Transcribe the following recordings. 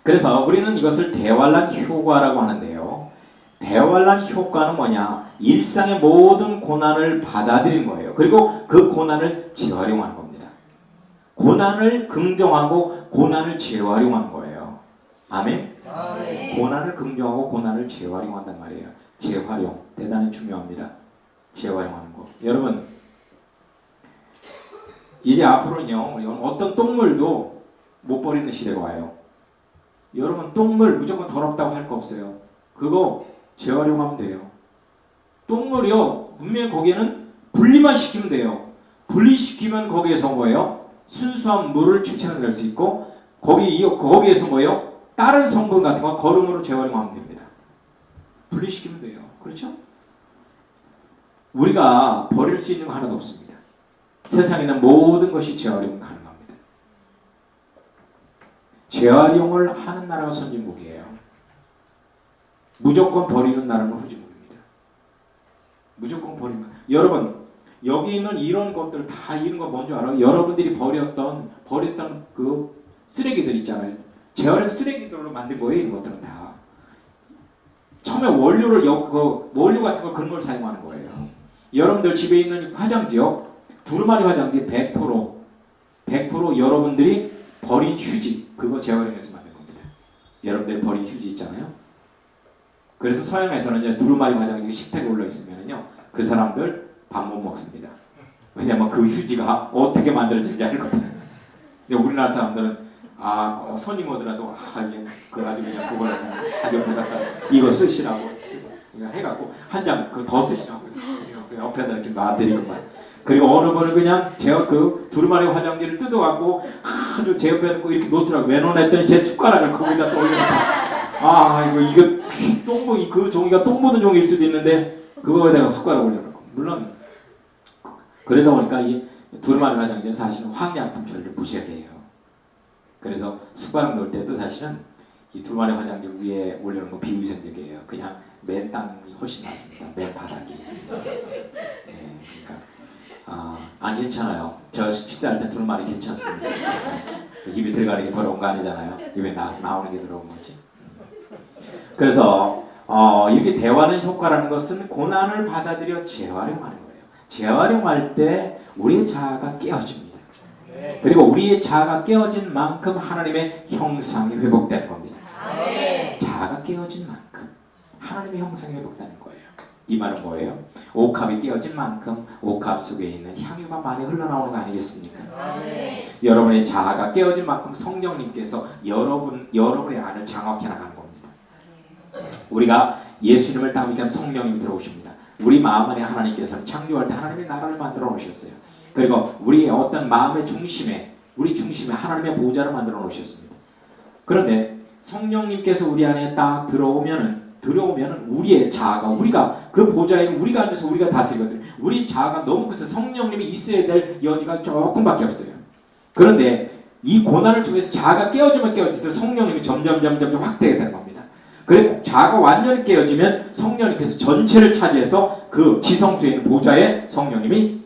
그래서 우리는 이것을 대환란 효과라고 하는데요. 대환란 효과는 뭐냐? 일상의 모든 고난을 받아들이는 거예요. 그리고 그 고난을 재활용하는 겁니다. 고난을 긍정하고 고난을 재활용하는 거예요. 아멘? 아멘. 고난을 긍정하고 고난을 재활용한단 말이에요. 재활용. 대단히 중요합니다. 재활용하는 거. 여러분, 이제 앞으로는요, 어떤 똥물도 못 버리는 시대가 와요. 여러분, 똥물 무조건 더럽다고 할 거 없어요. 그거 재활용하면 돼요. 똥물이요, 분명히 거기에는 분리만 시키면 돼요. 분리시키면 거기에서 뭐예요? 순수한 물을 추천해낼 수 있고, 거기에서 뭐예요? 다른 성분 같은 거 거름으로 재활용하면 됩니다. 분리시키면 돼요. 그렇죠? 우리가 버릴 수 있는 거 하나도 없습니다. 세상에 있는 모든 것이 재활용 가능합니다. 재활용을 하는 나라가 선진국이에요. 무조건 버리는 나라는 후진국입니다. 무조건 버리는. 여러분, 여기 있는 이런 것들 다 이런 거 뭔지 알아요? 여러분들이 버렸던 그 쓰레기들 있잖아요. 재활용 쓰레기들로 만든 거예요. 이런 것들은 다. 처음에 원료 같은 거 그런 걸 사용하는 거예요. 여러분들 집에 있는 화장지요. 두루마리 화장지 100% 여러분들이 버린 휴지 그거 재활용해서 만든 겁니다. 여러분들이 버린 휴지 있잖아요. 그래서 서양에서는 이제 두루마리 화장지 식탁에 올라 있으면요 그 사람들 밥 못 먹습니다. 왜냐면 그 휴지가 어떻게 만들어진지 알거든요. 근데 우리나라 사람들은 손님 오더라도 이게 그 아주 그냥 그걸 가격을 갖다 이거 쓰시라고 해갖고 한 장 더 쓰시라고 옆에다 이렇게 놔드리고만. 그리고 어느 분은 그냥 제가 그 두루마리 화장지를 뜯어갖고 아주 제 옆에 놓고 이렇게 놓더라고. 왜 놓았더니 제 숟가락을 거기다 또 올려놓고 이거 똥 그 종이가 똥 묻은 종일 수도 있는데 그거에다가 숟가락 올려놓고. 물론 그러다 보니까 이 두루마리 화장지는 사실은 황약품 처리를 무시하게 해요. 그래서 숟가락 넣을 때도 사실은 이 두루마리 화장지 위에 올려놓은 거 비위생적이에요. 그냥 맨 땅이 훨씬 낫습니다. 맨 바닥이. 네, 그러니까 안 괜찮아요. 저 식사할 때 두루마리 괜찮습니다. 입에 들어가는 게 더러운 거 아니잖아요. 입에 나오는 게 더러운 거지. 그래서 이렇게 대화는 효과라는 것은 고난을 받아들여 재활용하는 거예요. 재활용할 때 우리의 자아가 깨어집니다. 그리고 우리의 자아가 깨어진 만큼 하나님의 형상이 회복되는 겁니다. 자아가 깨어진 만큼 하나님의 형상이 회복되는 거예요. 이 말은 뭐예요? 옥합이 깨어진 만큼 옥합 속에 있는 향유가 많이 흘러나오는 거 아니겠습니까? 여러분의 자아가 깨어진 만큼 성령님께서 여러분의 안을 장악해 나가는 겁니다. 우리가 예수님을 따르게 하면 성령님이 들어오십니다. 우리 마음 안에 하나님께서는 창조할 때 하나님의 나라를 만들어 놓으셨어요. 그리고 우리의 어떤 마음의 중심에 하나님의 보좌를 만들어 놓으셨습니다. 그런데 성령님께서 우리 안에 딱 들어오면은 우리의 자아가 우리가 그 보좌에 우리가 앉아서 우리가 다스리거든요. 우리 자아가 너무 커서 성령님이 있어야 될 여지가 조금밖에 없어요. 그런데 이 고난을 통해서 자아가 깨어지면 깨어질수록 성령님이 점점 확대가 되는 겁니다. 그리고 자아가 완전히 깨어지면 성령님께서 전체를 차지해서 그 지성소에 있는 보좌에 성령님이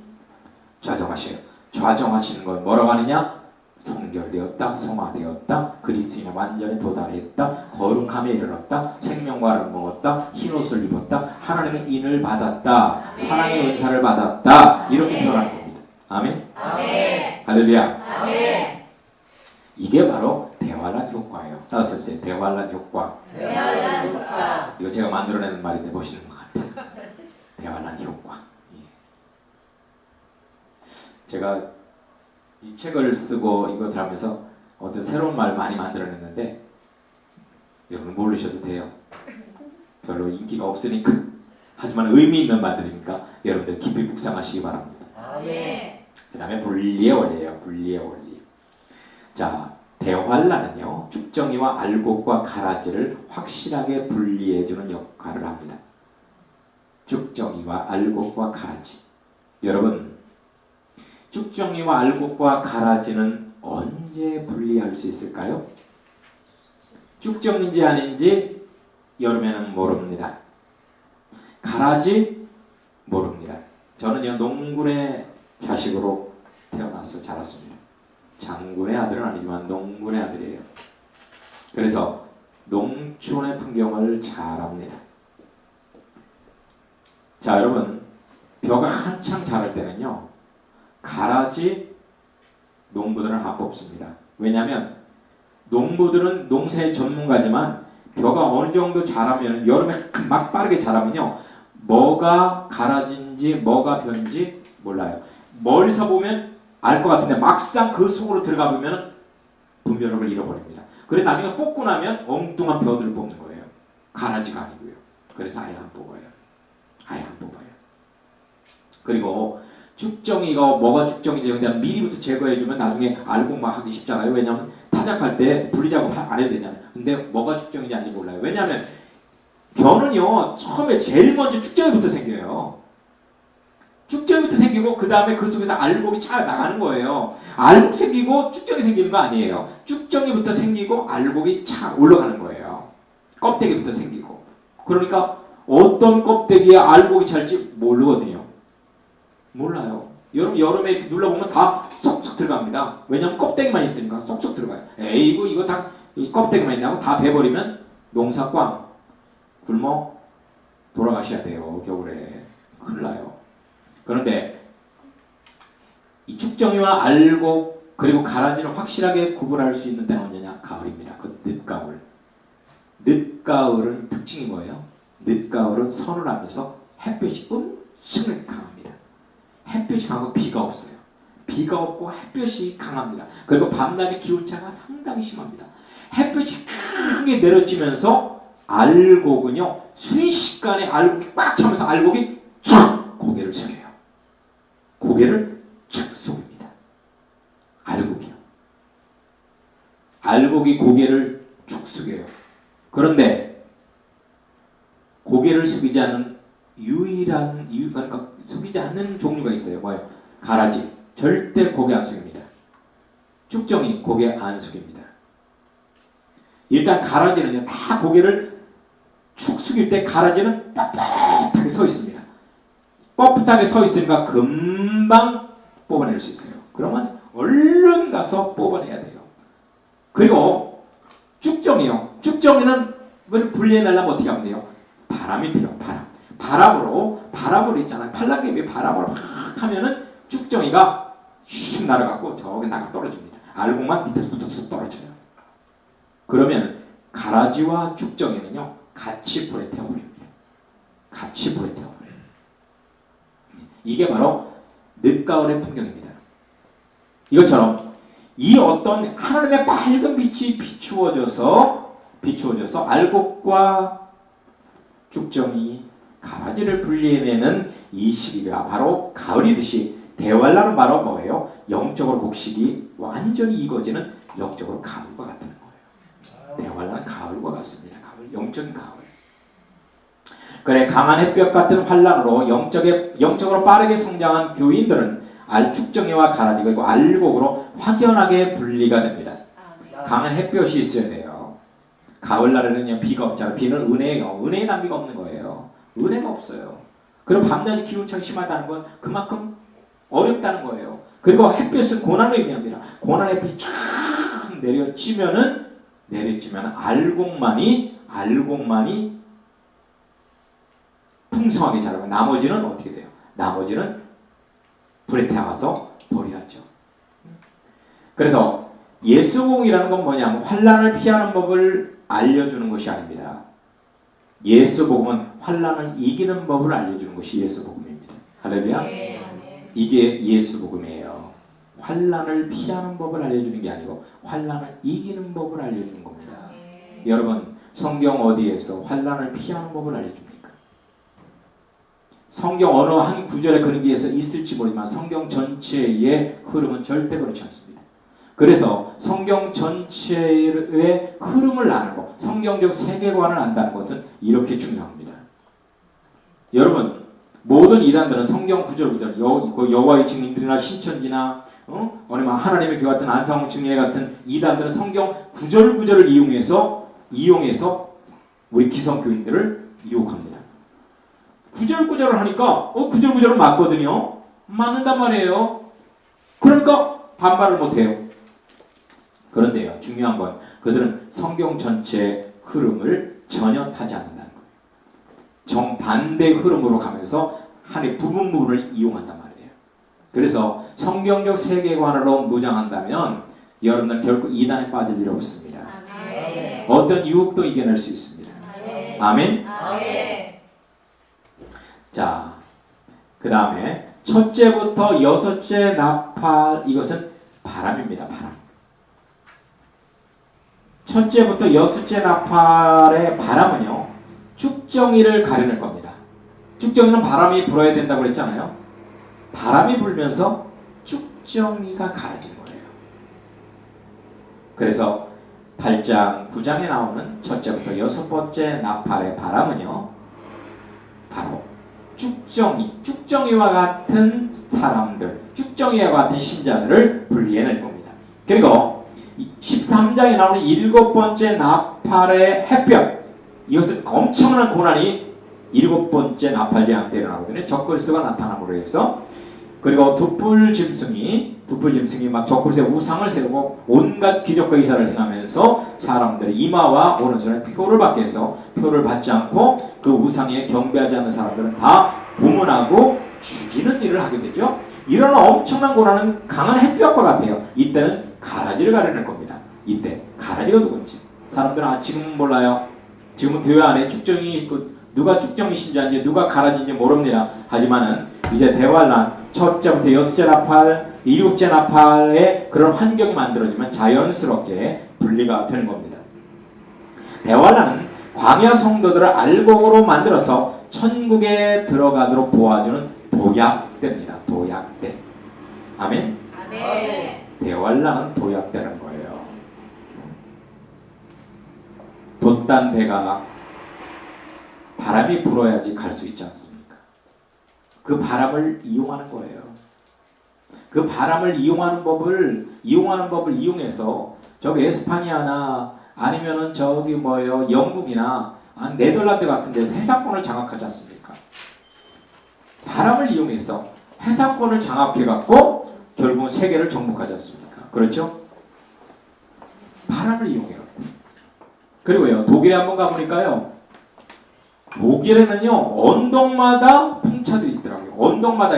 좌정하셔요. 좌정하시는 걸 뭐라고 하느냐? 성결되었다, 성화되었다, 그리스도인에 완전히 도달했다, 거룩함에 이르렀다, 생명과를 먹었다, 흰옷을 입었다, 하나님의 인을 받았다, 사랑의 은사를 받았다, 이렇게 표현하는 겁니다. 아멘? 아멘. 할렐루야. 아멘. 이게 바로 대환란 효과예요. 따라서 해보세요. 대환란 효과. 대환란 효과. 이거 제가 만들어내는 말인데 보시는 것 같아요. 대환란 효과. 제가 이 책을 쓰고 이것을 하면서 어떤 새로운 말 많이 만들어냈는데 여러분 모르셔도 돼요. 별로 인기가 없으니까. 하지만 의미 있는 말들이니까 여러분들 깊이 묵상하시기 바랍니다. 그 다음에 분리의 원리예요. 분리의 원리. 자, 대환란은요 쭉정이와 알곡과 가라지를 확실하게 분리해주는 역할을 합니다. 쭉정이와 알곡과 가라지. 여러분, 쭉정이와 알곡과 가라지는 언제 분리할 수 있을까요? 쭉정인지 아닌지 여름에는 모릅니다. 가라지 모릅니다. 저는 농군의 자식으로 태어나서 자랐습니다. 장군의 아들은 아니지만 농군의 아들이에요. 그래서 농촌의 풍경을 잘 압니다. 자, 여러분, 벼가 한창 자랄 때는요, 가라지 농부들은 안 뽑습니다. 왜냐하면 농부들은 농사의 전문가지만 벼가 어느 정도 자라면, 여름에 막 빠르게 자라면요, 뭐가 가라지인지 뭐가 벼인지 몰라요. 멀리서 보면 알 것 같은데 막상 그 속으로 들어가 보면 분별력을 잃어버립니다. 그래 나중에 뽑고 나면 엉뚱한 벼들을 뽑는 거예요. 가라지가 아니고요. 그래서 아예 안 뽑아요. 아예 안 뽑아요. 그리고 쭉정이가 뭐가 쭉정이지 그냥 미리부터 제거해주면 나중에 알곡만 하기 쉽잖아요. 왜냐하면 타작할 때 분리작업 안 해도 되잖아요. 근데 뭐가 쭉정인지 아닌지 몰라요. 왜냐하면 벼는요 처음에 제일 먼저 쭉정이부터 생겨요. 쭉정이부터 생기고 그 다음에 그 속에서 알곡이 잘 나가는 거예요. 알곡 생기고 쭉정이 생기는 거 아니에요. 쭉정이부터 생기고 알곡이 착 올라가는 거예요. 껍데기부터 생기고. 그러니까 어떤 껍데기에 알곡이 찰지 모르거든요. 몰라요. 여름에 이렇게 눌러보면 다 쏙쏙 들어갑니다. 왜냐면 껍데기만 있으니까 쏙쏙 들어가요. 에이구 이거 다 껍데기만 있냐고 다 베버리면 농사 꽝 굶어 돌아가셔야 돼요. 겨울에. 큰일 나요. 그런데 이 쭉정이와 알곡 그리고 가라지를 확실하게 구분할 수 있는 때는 언제냐? 가을입니다. 그 늦가을. 늦가을은 특징이 뭐예요? 늦가을은 선을 하면서 햇볕이 엄청나게 강합니다. 햇볕이 강하고 비가 없어요. 비가 없고 햇볕이 강합니다. 그리고 밤낮의 기온차가 상당히 심합니다. 햇볕이 크게 내려지면서 알곡은요 순식간에 알곡이 꽉 차면서 알곡이 촥 고개를 숙여요. 고개를 촥 숙입니다. 알곡이요. 알곡이 고개를 축 숙여요. 그런데 고개를 숙이지 않는 그러니까 숙이지 않는 종류가 있어요. 뭐예요? 가라지. 절대 고개 안 숙입니다. 쭉정이 고개 안 숙입니다. 일단 가라지는요, 다 고개를 축 숙일 때 가라지는 뻣뻣하게 서 있습니다. 뻣뻣하게 서 있으니까 금방 뽑아낼 수 있어요. 그러면 얼른 가서 뽑아내야 돼요. 그리고 쭉정이요. 쭉정이는 분리해내려면 어떻게 하면 돼요? 바람이 필요해요. 바람으로 있잖아요. 팔랑개비 바람으로 확 하면은 쭉정이가 슉 날아가고 저기 나가 떨어집니다. 알곡만 밑에서 뚝뚝 떨어져요. 그러면 가라지와 쭉정이는요 같이 불에 태워버립니다. 같이 불에 태워버려요. 이게 바로 늦가을의 풍경입니다. 이것처럼 이 어떤 하나님의 밝은 빛이 비추어져서 알곡과 쭉정이 가라지를 분리해내는 이 시기가 바로 가을이듯이 대환란은 바로 뭐예요? 영적으로 곡식이 완전히 익어지는 영적으로 가을과 같은 거예요. 대환란은 가을과 같습니다. 가을, 영적인 가을. 그래 강한 햇볕 같은 환란으로 영적으로 빠르게 성장한 교인들은 쭉정이와 가라지 그리고 알곡으로 확연하게 분리가 됩니다. 강한 햇볕이 있어야 돼요. 가을날에는 비가 없잖아요. 비는 은혜예요. 은혜의 단비가 없는 거예요. 은혜가 없어요. 그리고 밤낮이 기온차가 심하다는 건 그만큼 어렵다는 거예요. 그리고 햇볕은 고난을 의미합니다. 고난의 햇빛이 쫙 내려지면 알곡만이 풍성하게 자라고 나머지는 어떻게 돼요? 나머지는 불에 태워서 버려야죠. 그래서 예수복음이라는 건 뭐냐면 환난을 피하는 법을 알려주는 것이 아닙니다. 예수복음은 환난을 이기는 법을 알려주는 것이 예수복음입니다. 할렐루야. 이게 예수복음이에요. 환난을 피하는 법을 알려주는 게 아니고 환난을 이기는 법을 알려주는 겁니다. 여러분 성경 어디에서 환난을 피하는 법을 알려줍니까? 성경 어느 한 구절에 그런 게 있을지 모르지만 성경 전체의 흐름은 절대 그렇지 않습니다. 그래서 성경 전체의 흐름을 아는 것, 성경적 세계관을 안다는 것은 이렇게 중요합니다. 여러분 모든 이단들은 성경 구절 여호와의 증인들이나 신천지나 아니면 하나님의 교회 같은 안상홍 증인회 같은 이단들은 성경 구절을 이용해서 우리 기성교인들을 유혹합니다. 구절을 하니까 구절은 맞거든요. 맞는단 말이에요. 그러니까 반발을 못해요. 그런데요 중요한 건 그 그들은 성경 전체의 흐름을 전혀 타지 않는다는 거예요. 정반대 흐름으로 가면서 하나의 부분을 이용한단 말이에요. 그래서 성경적 세계관으로 무장한다면 여러분은 결코 이단에 빠질 일 없습니다. 아멘. 어떤 유혹도 이겨낼 수 있습니다. 아멘. 아멘. 자, 그 다음에 첫째부터 여섯째 나팔, 이것은 바람입니다. 바람. 첫째부터 여섯째 나팔의 바람은요, 쭉정이를 가려낼 겁니다. 쭉정이는 바람이 불어야 된다고 그랬잖아요. 바람이 불면서 쭉정이가 가라진 거예요. 그래서 8장, 9장에 나오는 첫째부터 여섯 번째 나팔의 바람은요, 바로 쭉정이와 같은 사람들, 쭉정이와 같은 신자들을 분리해낼 겁니다. 그리고 13장에 나오는 일곱 번째 나팔의 햇볕, 이것은 엄청난 고난이 일곱 번째 나팔 재앙 때 일어나거든요. 적그리스도가 나타남으로 해서. 그리고 두 뿔 짐승이 막 적그리스도의 우상을 세우고 온갖 기적과 이사를 행하면서 사람들의 이마와 오른손에 표를 받게 해서 표를 받지 않고 그 우상에 경배하지 않는 사람들은 다 고문하고 죽이는 일을 하게 되죠. 이런 엄청난 고난은 강한 햇볕과 같아요. 이때는 가라지를 가려낼 겁니다. 이때 가라지가 누군지 사람들은 지금은 몰라요. 지금은 교회 안에 쭉정이 누가 쭉정이 신자인지 누가 가라지인지 모릅니다. 하지만은 이제 대환란 첫째부터 여섯째 나팔, 일곱째 나팔의 그런 환경이 만들어지면 자연스럽게 분리가 되는 겁니다. 대환란은 광야 성도들을 알곡으로 만들어서 천국에 들어가도록 도와주는 도약대입니다. 도약대. 아멘. 아멘. 대환란은 도약대라는 거예요. 돛단 배가 바람이 불어야지 갈 수 있지 않습니까? 그 바람을 이용하는 거예요. 그 바람을 이용하는 법을 이용해서 저기 에스파니아나 아니면은 저기 영국이나 네덜란드 같은 데서 해상권을 장악하지 않습니까? 바람을 이용해서 해상권을 장악해갖고 결국 세계를 정복하지 않습니까? 그렇죠? 바람을 이용해갖고. 그리고요, 독일에 한번 가보니까요, 독일에는요, 언덕마다 풍차들이 있더라고요. 언덕마다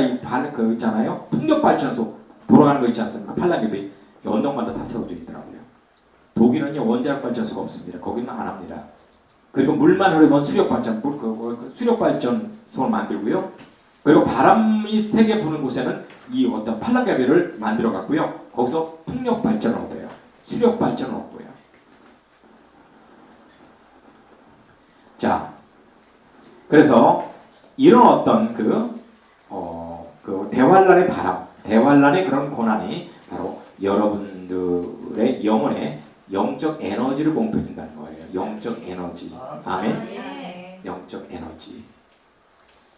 그 있잖아요, 풍력발전소 돌아가는 거 있지 않습니까? 팔랑귀비 언덕마다 다 세워져 있더라고요. 독일은요, 원자력 발전소가 없습니다. 거기는 안 합니다. 그리고 물만 흐르면 수력발전소를 만들고요. 그리고 바람이 세게 부는 곳에는 이 어떤 팔랑귀비를 만들어 갖고요. 거기서 풍력 발전을 얻어요. 수력 발전을 얻고요. 자, 그래서 이런 어떤 그 대환란의 바람, 대환란의 그런 고난이 바로 여러분들의 영혼에 영적 에너지를 공급해준다는 거예요. 영적 에너지. 아멘. 영적 에너지.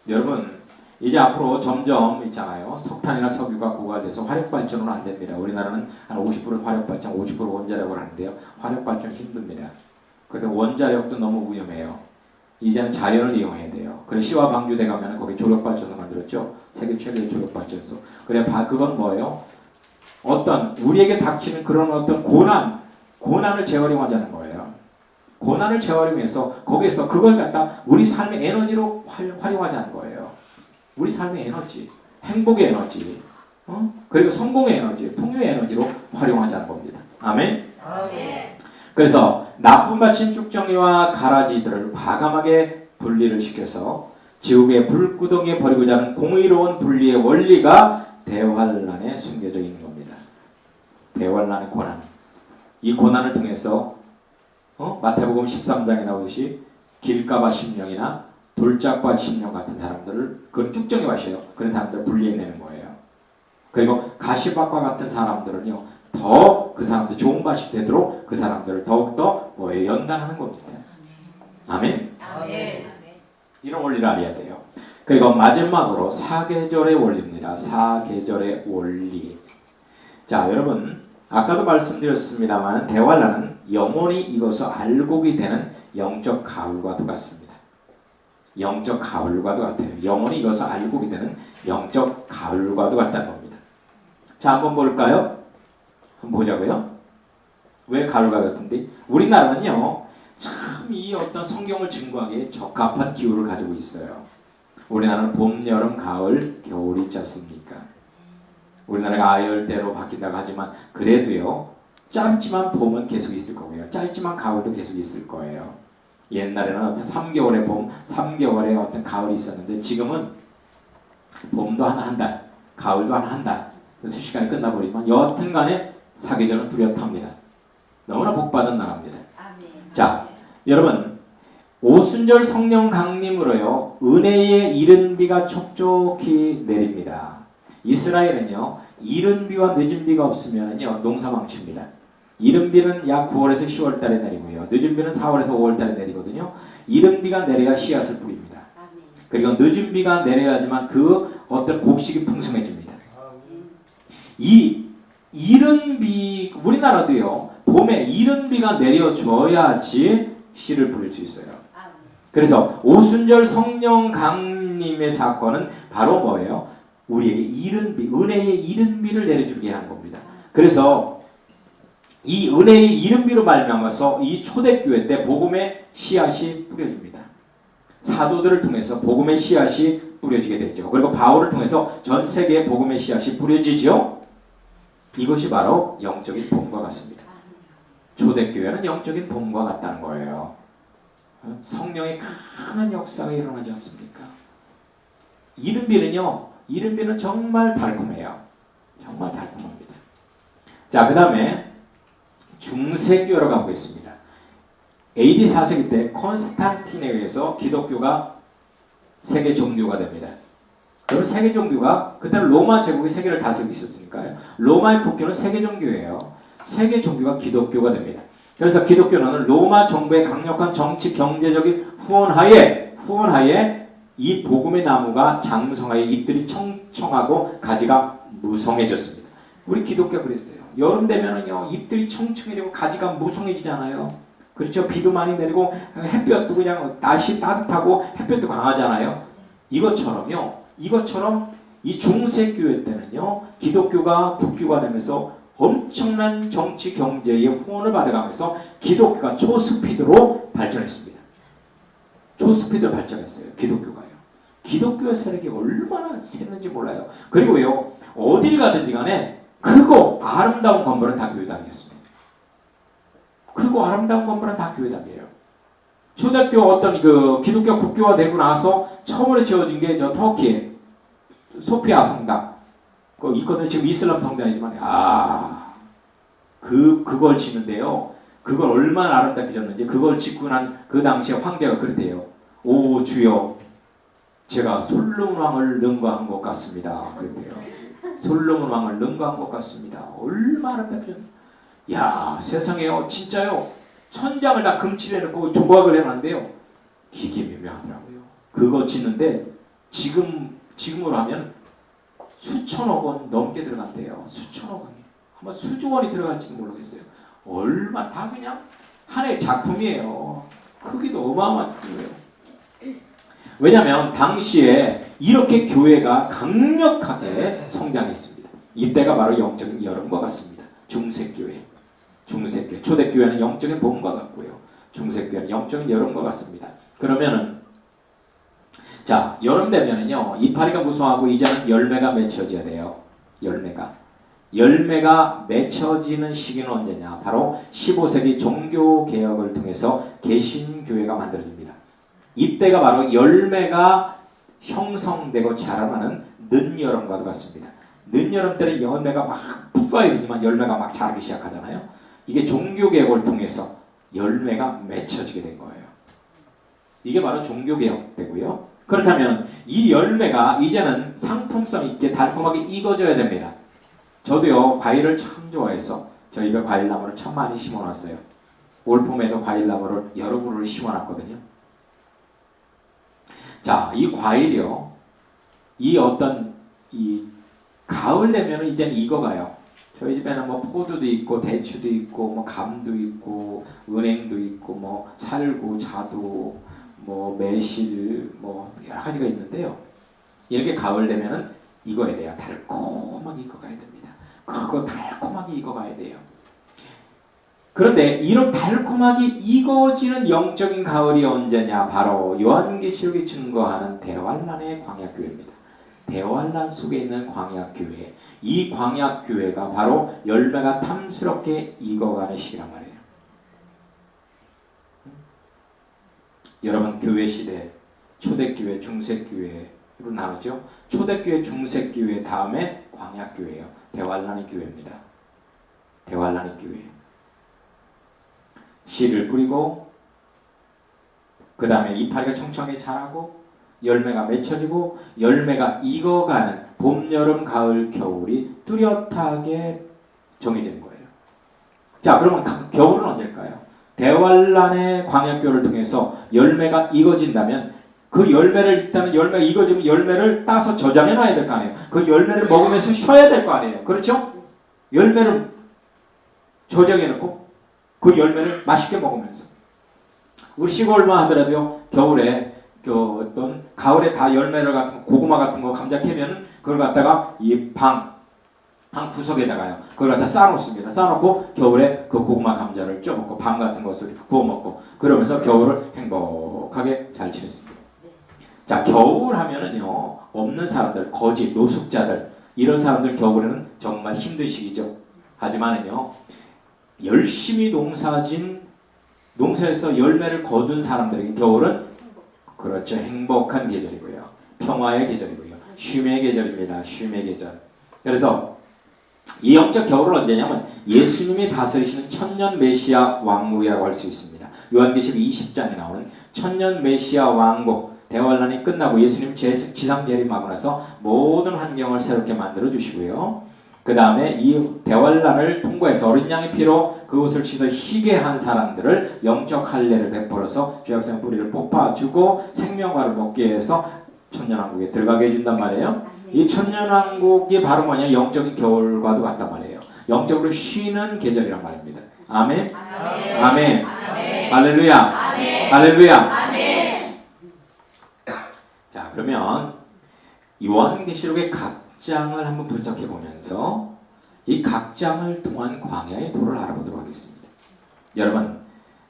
여러분, 이제 앞으로 점점 있잖아요. 석탄이나 석유가 고갈돼서 화력발전은 안 됩니다. 우리나라는 한 50% 화력발전, 50% 원자력을 하는데요. 화력발전 힘듭니다. 그래서 원자력도 너무 위험해요. 이제는 자연을 이용해야 돼요. 그래서 시와 방주대 가면 거기 조력발전소 만들었죠. 세계 최대의 조력발전소. 그래, 그건 뭐예요? 어떤 우리에게 닥치는 그런 어떤 고난을 재활용하자는 거예요. 고난을 재활용해서 거기에서 그걸 갖다 우리 삶의 에너지로 활용하자는 거예요. 우리 삶의 에너지, 행복의 에너지, 그리고 성공의 에너지, 풍요의 에너지로 활용하자는 겁니다. 아멘. 아멘. 그래서 나쁜 받친 쭉정이와 가라지들을 과감하게 분리를 시켜서 지옥의 불구덩이에 버리고자 하는 공의로운 분리의 원리가 대환란에 숨겨져 있는 겁니다. 대환란의 고난. 이 고난을 통해서 마태복음 13장에 나오듯이 길가밭 심령이나 돌짝밭 심령 같은 사람들을 그건 쭉정이 밭이에요. 그런 사람들을 분리해내는 거예요. 그리고 가시밭과 같은 사람들은요. 더 그 사람들 좋은 밭이 되도록 그 사람들을 더욱더 연단하는 겁니다. 아멘. 아멘. 이런 원리를 알아야 돼요. 그리고 마지막으로 사계절의 원리입니다. 사계절의 원리. 자, 여러분 아까도 말씀드렸습니다만 대환란은 영원히 이것을 알곡이 되는 영적 가을과도 같습니다. 영적 가을과도 같아요. 영원히 이것을 알곡이 되는 영적 가을과도 같다는 겁니다. 자, 한번 볼까요? 한번 보자고요. 왜 가을과 같은데? 우리나라는요, 참 이 어떤 성경을 증거하기에 적합한 기후를 가지고 있어요. 우리나라는 봄, 여름, 가을, 겨울이 있지 않습니까? 우리나라가 아열대로 바뀐다고 하지만 그래도요, 짧지만 봄은 계속 있을 거고요. 짧지만 가을도 계속 있을 거예요. 옛날에는 어떤 3개월의 봄, 3개월의 어떤 가을이 있었는데 지금은 봄도 한 달, 가을도 한 달, 수시간이 끝나버리지만 여하튼 간에 사계절은 뚜렷합니다. 너무나 복받은 나라입니다. 자, 여러분, 오순절 성령 강림으로요, 은혜의 이른 비가 촉촉히 내립니다. 이스라엘은요, 이른 비와 늦은 비가 없으면요, 농사 망칩니다. 이른 비는 약 9월에서 10월 달에 내리고요. 늦은 비는 4월에서 5월 달에 내리거든요. 이른 비가 내려야 씨앗을 뿌립니다. 그리고 늦은 비가 내려야지만 그 어떤 곡식이 풍성해집니다. 이 이른 비, 우리나라도요, 봄에 이른 비가 내려줘야지 씨를 뿌릴 수 있어요. 그래서 오순절 성령 강림의 사건은 바로 뭐예요? 우리에게 이른 비, 은혜의 이른 비를 내려주게 한 겁니다. 그래서 이 은혜의 이른 비로 말미암아서 이 초대교회 때 복음의 씨앗이 뿌려집니다. 사도들을 통해서 복음의 씨앗이 뿌려지게 됐죠. 그리고 바울을 통해서 전 세계에 복음의 씨앗이 뿌려지죠. 이것이 바로 영적인 봄과 같습니다. 초대교회는 영적인 봄과 같다는 거예요. 성령의 강한 역사가 일어나지 않습니까? 이른비는요, 이른비는 정말 달콤해요. 정말 달콤합니다. 자, 그 다음에 중세교회로 가보겠습니다. AD 4세기 때 콘스탄틴에 의해서 기독교가 세계 종교가 됩니다. 그럼 세계 종교가 그때는 로마 제국이 세계를 다스리고 있었으니까요. 로마의 국교는 세계 종교예요. 세계 종교가 기독교가 됩니다. 그래서 기독교는 로마 정부의 강력한 정치 경제적인 후원하에 이 복음의 나무가 장무성하여 잎들이 청청하고 가지가 무성해졌습니다. 우리 기독교가 그랬어요. 여름 되면은요, 잎들이 청청해지고 가지가 무성해지잖아요. 그렇죠? 비도 많이 내리고 햇볕도 그냥 날씨 따뜻하고 햇볕도 강하잖아요. 이것처럼 이 중세교회 때는요, 기독교가 국교가 되면서 엄청난 정치 경제의 후원을 받아가면서 기독교가 초스피드로 발전했습니다. 초스피드로 발전했어요. 기독교가요. 기독교의 세력이 얼마나 셌는지 몰라요. 그리고요, 어딜 가든지 간에 크고 아름다운 건물은 다 교회당이었습니다. 크고 아름다운 건물은 다 교회당이에요. 초대교 어떤 그 기독교 국교화 되고 나서 처음으로 지어진 게 저 터키에 소피아 성당 그 있거든요. 지금 이슬람 성당이지만 그걸 짓는데요. 그걸 얼마나 아름답게 졌는지 그걸 짓고 난 그 당시에 황제가 그랬대요. 오 주여, 제가 솔로몬 왕을 능가한 것 같습니다. 그랬대요. 솔로몬 왕을 능가한 것 같습니다. 얼마나 아름답게 졌는지. 야, 세상에요, 진짜요. 천장을 다 금칠해놓고 조각을 해놨는데요. 기기묘묘하더라고요. 그거 짓는데 지금으로 하면 수천억 원 넘게 들어간대요. 수천억 원이. 아마 수조 원이 들어갈지도 모르겠어요. 얼마 다 그냥 하나의 작품이에요. 크기도 어마어마한 크기예요. 왜냐하면 당시에 이렇게 교회가 강력하게 성장했습니다. 이때가 바로 영적인 여름과 같습니다. 중세교회. 초대교회는 영적인 봄과 같고요. 중세교회는 영적인 여름과 같습니다. 그러면은 자, 여름 되면은요, 이파리가 무성하고 이제는 열매가 맺혀져야 돼요. 열매가 맺혀지는 시기는 언제냐? 바로 15세기 종교개혁을 통해서 개신교회가 만들어집니다. 이때가 바로 열매가 형성되고 자라나는 늦여름과도 같습니다. 늦여름 때는 열매가 막 풋과일이지만 열매가 막 자라기 시작하잖아요. 이게 종교개혁을 통해서 열매가 맺혀지게 된 거예요. 이게 바로 종교개혁 때고요. 그렇다면 이 열매가 이제는 상품성 있게 달콤하게 익어져야 됩니다. 저도요, 과일을 참 좋아해서 저희 집에 과일나무를 참 많이 심어놨어요. 올 봄에도 과일나무를 여러 그루를 심어놨거든요. 자, 이 과일이요, 이 가을 되면은 이제는 익어가요. 저희 집에는 뭐 포도도 있고 대추도 있고 뭐 감도 있고 은행도 있고 뭐 살구, 자두, 뭐 매실, 뭐 여러 가지가 있는데요. 이렇게 가을 되면은 익어야 돼요. 달콤하게 익어가야 됩니다. 그거 달콤하게 익어가야 돼요. 그런데 이런 달콤하게 익어지는 영적인 가을이 언제냐? 바로 요한계시록이 증거하는 대환란의 광야교회입니다. 대환란 속에 있는 광야교회. 이 광야교회가 바로 열매가 탐스럽게 익어가는 시기란 말이에요. 여러분 교회 시대 초대교회, 중세교회로 나누죠. 초대교회, 중세교회 다음에 광야교회예요. 대환란의 교회입니다. 대환란의 교회. 씨를 뿌리고 그 다음에 이파리가 청청하게 자라고 열매가 맺혀지고 열매가 익어가는 봄, 여름, 가을, 겨울이 뚜렷하게 정해진 거예요. 자, 그러면 겨울은 언제일까요? 대환란의 광야교를 통해서 열매가 익어진다면 그 열매를 일단은 열매가 익어지면 열매를 따서 저장해 놔야 될 거 아니에요. 그 열매를 먹으면서 쉬어야 될 거 아니에요. 그렇죠? 열매를 저장해 놓고 그 열매를 맛있게 먹으면서 우리 시골만 하더라도요. 겨울에 어떤 가을에 다 열매를 같은 고구마 같은 거 감자 캐면은 그걸 갖다가 이 방 구석에다가요. 그걸 갖다 쌓아놓습니다. 쌓아놓고 겨울에 그 고구마 감자를 쪄먹고 밤 같은 것을 구워 먹고 그러면서 겨울을 행복하게 잘 지냈습니다. 자, 겨울 하면은요. 없는 사람들, 거지, 노숙자들 이런 사람들 겨울에는 정말 힘든 시기죠. 하지만은요. 열심히 농사에서 열매를 거둔 사람들에게 겨울은 그렇죠. 행복한 계절이고요. 평화의 계절이고요. 쉼의 계절입니다. 쉼의 계절. 그래서 이 영적 겨울은 언제냐면 예수님이 다스리시는 천년 메시아 왕국이라고 할 수 있습니다. 요한계시록 20장에 나오는 천년 메시아 왕국 대환란이 끝나고 예수님 지상 재림하고 나서 모든 환경을 새롭게 만들어 주시고요. 그 다음에 이 대환란을 통과해서 어린 양의 피로 그 옷을 씻어 희게 한 사람들을 영적 할례를 베풀어서 죄악성 뿌리를 뽑아주고 생명과를 먹게 해서 천년왕국에 들어가게 해준단 말이에요. 이 천년왕국이 바로 뭐냐? 영적인 겨울과도 같단 말이에요. 영적으로 쉬는 계절이란 말입니다. 아멘. 아멘. 아멘. 아멘. 할렐루야. 아멘. 할렐루야. 아멘. 자, 그러면 요한계시록의 각 장을 한번 분석해 보면서 이 각 장을 통한 광야의 도를 알아보도록 하겠습니다. 여러분,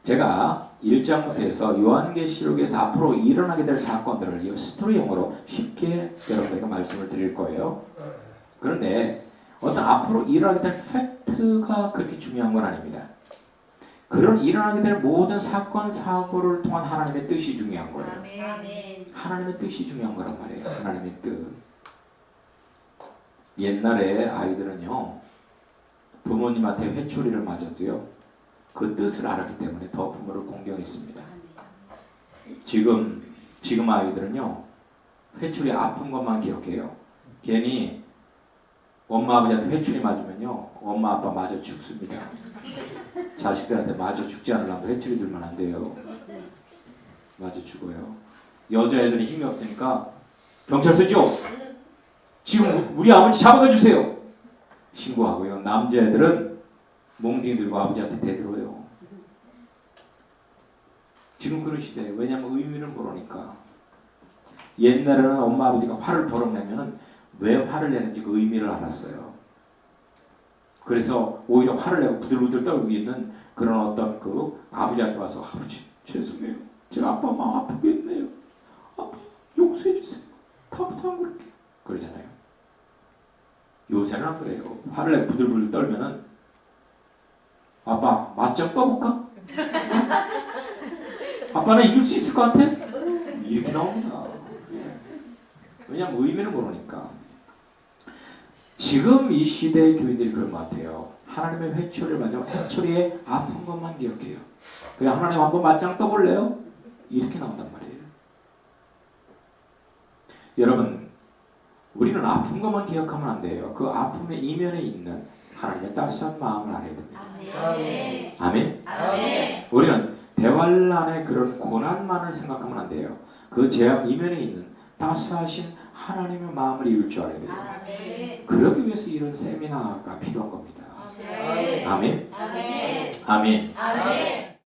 제가 1장부터 해서 요한계시록에서 앞으로 일어나게 될 사건들을 이 스토리용어로 쉽게 여러분들에게 말씀을 드릴 거예요. 그런데 어떤 앞으로 일어나게 될 팩트가 그렇게 중요한 건 아닙니다. 그런 일어나게 될 모든 사건, 사고를 통한 하나님의 뜻이 중요한 거예요. 하나님의 뜻이 중요한 거란 말이에요. 하나님의 뜻. 옛날에 아이들은요. 부모님한테 회초리를 맞아도요. 그 뜻을 알았기 때문에 더 부모를 공경했습니다. 지금 아이들은요. 회초리 아픈 것만 기억해요. 괜히 엄마 아버지한테 회초리 맞으면요. 엄마 아빠 맞아 죽습니다. 자식들한테 맞아 죽지 않으려면 회초리 들면 안 돼요. 맞아 죽어요. 여자애들이 힘이 없으니까 경찰서죠. 지금 우리 아버지 잡아가 주세요. 신고하고요. 남자애들은 몽둥이 들고 아버지한테 대들어요. 지금 그런 시대예요. 왜냐하면 의미를 모르니까. 옛날에는 엄마 아버지가 화를 벌어내면 왜 화를 내는지 그 의미를 알았어요. 그래서 오히려 화를 내고 부들부들 떨고 있는 그런 어떤 그 아버지한테 와서 아버지 죄송해요. 제가 아빠 마음 아프게 했네요. 아빠 용서해 주세요. 다음부터 안 그럴게요. 그러잖아요. 요새는 안 그래요. 화를 내고 부들부들 떨면은 아빠 맞짱 떠볼까? 아빠는 이길 수 있을 것 같아? 이렇게 나옵니다. 왜냐하면 의미를 모르니까. 지금 이 시대의 교인들이 그런 것 같아요. 하나님의 회초리를 맞으면 회초리에 아픈 것만 기억해요. 그래 하나님 한번 맞짱 떠볼래요? 이렇게 나온단 말이에요. 여러분, 우리는 아픈 것만 기억하면 안 돼요. 그 아픔의 이면에 있는 하나님의 따스한 마음을 알아야 됩니다. 아멘. 아멘. 아멘. 우리는 대환란의 그런 고난만을 생각하면 안 돼요. 그 재앙 이면에 있는 따스하신 하나님의 마음을 이룰 줄 알아야 돼요. 아멘. 그러기 위해서 이런 세미나가 필요한 겁니다. 아멘. 아멘. 아멘. 아멘. 아멘.